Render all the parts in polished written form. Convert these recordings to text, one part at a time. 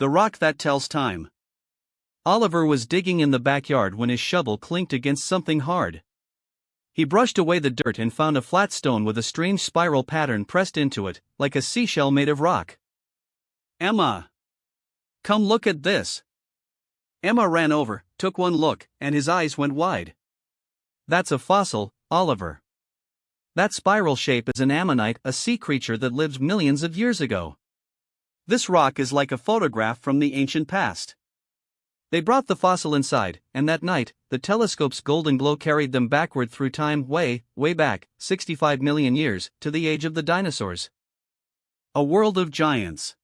The rock that tells time. Oliver was digging in the backyard when his shovel clinked against something hard. He brushed away the dirt and found a flat stone with a strange spiral pattern pressed into it, like a seashell made of rock. Emma! Come look at this! Emma ran over, took one look, and his eyes went wide. That's a fossil, Oliver. That spiral shape is an ammonite, a sea creature that lived millions of years ago. This rock is like a photograph from the ancient past. They brought the fossil inside, and that night, the telescope's golden glow carried them backward through time way back, 65 million years, to the age of the dinosaurs. A world of giants.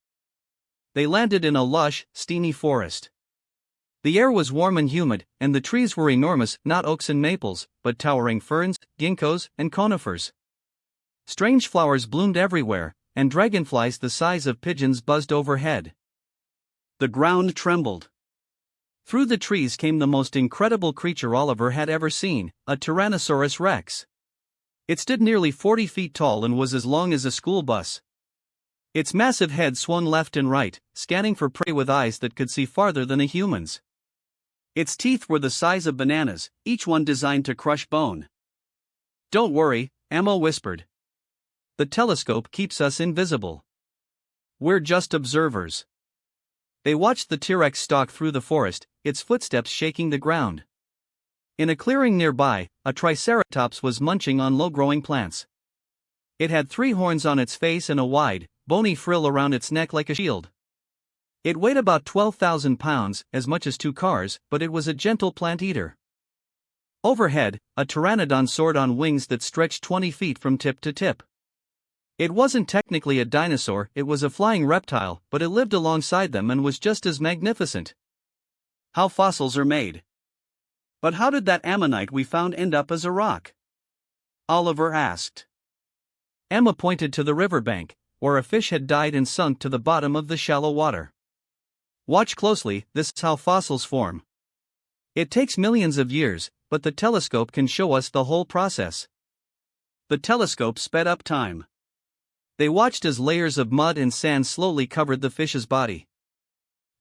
They landed in a lush, steamy forest. The air was warm and humid, and the trees were enormous, not oaks and maples, but towering ferns, ginkgos, and conifers. Strange flowers bloomed everywhere, and dragonflies the size of pigeons buzzed overhead. The ground trembled. Through the trees came the most incredible creature Oliver had ever seen, a Tyrannosaurus rex. It stood nearly 40 feet tall and was as long as a school bus. Its massive head swung left and right, scanning for prey with eyes that could see farther than a human's. Its teeth were the size of bananas, each one designed to crush bone. "Don't worry," Emma whispered. "The telescope keeps us invisible. We're just observers." They watched the T-Rex stalk through the forest, its footsteps shaking the ground. In a clearing nearby, a triceratops was munching on low-growing plants. It had 3 horns on its face and a wide, bony frill around its neck like a shield. It weighed about 12,000 pounds, as much as 2 cars, but it was a gentle plant eater. Overhead, a pteranodon soared on wings that stretched 20 feet from tip to tip. It wasn't technically a dinosaur, it was a flying reptile, but it lived alongside them and was just as magnificent. How fossils are made. But how did that ammonite we found end up as a rock? Oliver asked. Emma pointed to the riverbank, where a fish had died and sunk to the bottom of the shallow water. Watch closely, this is how fossils form. It takes millions of years, but the telescope can show us the whole process. The telescope sped up time. They watched as layers of mud and sand slowly covered the fish's body.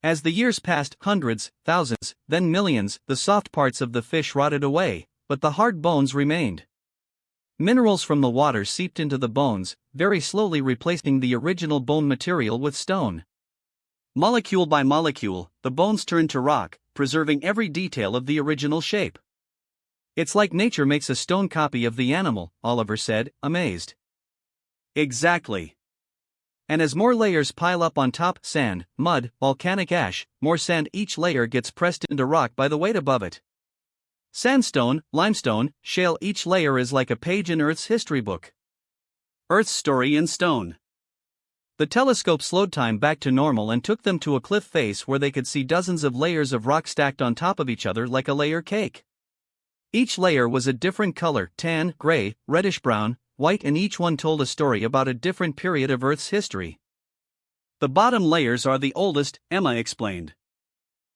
As the years passed, hundreds, thousands, then millions, the soft parts of the fish rotted away, but the hard bones remained. Minerals from the water seeped into the bones, very slowly replacing the original bone material with stone. Molecule by molecule, the bones turned to rock, preserving every detail of the original shape. It's like nature makes a stone copy of the animal, Oliver said, amazed. Exactly. And as more layers pile up on top, sand, mud, volcanic ash, more sand, each layer gets pressed into rock by the weight above it. Sandstone, limestone, shale, each layer is like a page in Earth's history book. Earth's story in stone. The telescope slowed time back to normal and took them to a cliff face where they could see dozens of layers of rock stacked on top of each other like a layer cake. Each layer was a different color, tan, gray, reddish-brown, white, and each one told a story about a different period of Earth's history. The bottom layers are the oldest, Emma explained.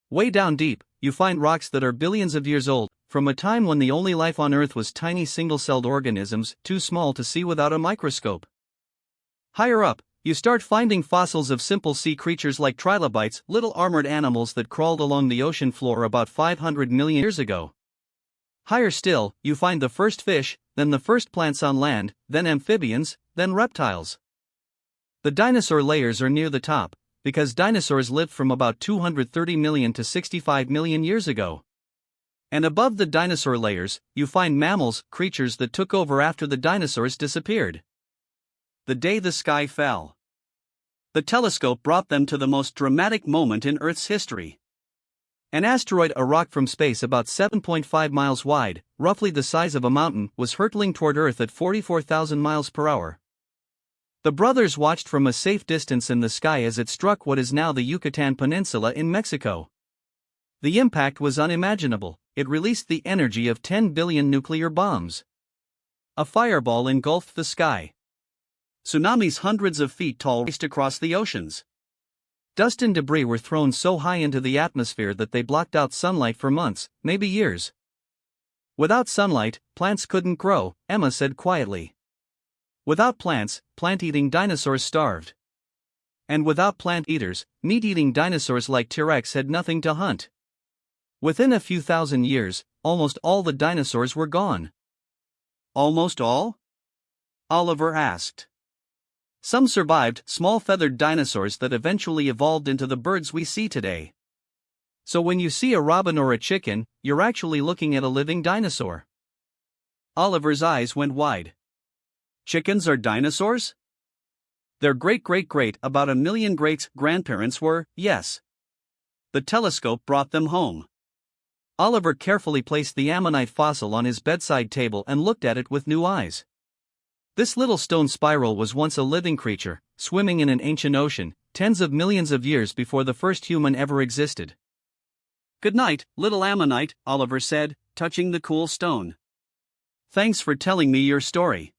Way down deep, you find rocks that are billions of years old, from a time when the only life on Earth was tiny single-celled organisms, too small to see without a microscope. Higher up, you start finding fossils of simple sea creatures like trilobites, little armored animals that crawled along the ocean floor about 500 million years ago. Higher still, you find the first fish, then the first plants on land, then amphibians, then reptiles. The dinosaur layers are near the top, because dinosaurs lived from about 230 million to 65 million years ago. And above the dinosaur layers, you find mammals, creatures that took over after the dinosaurs disappeared. The day the sky fell. The telescope brought them to the most dramatic moment in Earth's history. An asteroid, a rock from space about 7.5 miles wide, roughly the size of a mountain, was hurtling toward Earth at 44,000 miles per hour. The brothers watched from a safe distance in the sky as it struck what is now the Yucatan Peninsula in Mexico. The impact was unimaginable. It released the energy of 10 billion nuclear bombs. A fireball engulfed the sky. Tsunamis hundreds of feet tall raced across the oceans. Dust and debris were thrown so high into the atmosphere that they blocked out sunlight for months, maybe years. Without sunlight, plants couldn't grow, Emma said quietly. Without plants, plant-eating dinosaurs starved. And without plant eaters, meat-eating dinosaurs like T-Rex had nothing to hunt. Within a few thousand years, almost all the dinosaurs were gone. Almost all? Oliver asked. Some survived, small feathered dinosaurs that eventually evolved into the birds we see today. So when you see a robin or a chicken, you're actually looking at a living dinosaur. Oliver's eyes went wide. Chickens are dinosaurs? Their great-great-great about a million great-grandparents were, yes. The telescope brought them home. Oliver carefully placed the ammonite fossil on his bedside table and looked at it with new eyes. This little stone spiral was once a living creature, swimming in an ancient ocean, tens of millions of years before the first human ever existed. "Good night, little ammonite," Oliver said, touching the cool stone. "Thanks for telling me your story."